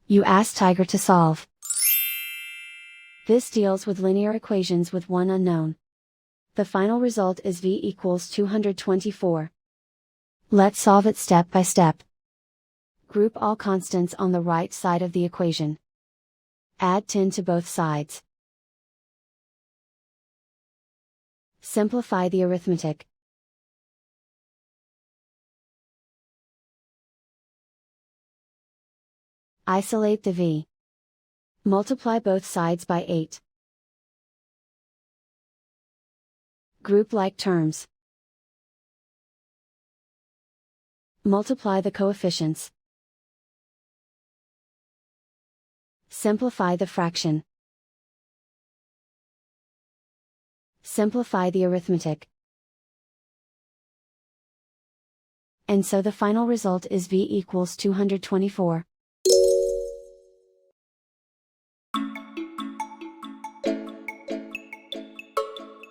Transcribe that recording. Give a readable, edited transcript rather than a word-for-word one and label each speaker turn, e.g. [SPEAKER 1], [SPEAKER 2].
[SPEAKER 1] You ask Tiger to solve. This deals with linear equations with one unknown. The final result is v equals 224. Let's solve it step by step. Group all constants on the right side of the equation. Add 10 to both sides. Simplify the arithmetic. Isolate the v. Multiply both sides by 8. Group like terms. Multiply the coefficients. Simplify the fraction. Simplify the arithmetic. And so the final result is v equals 224.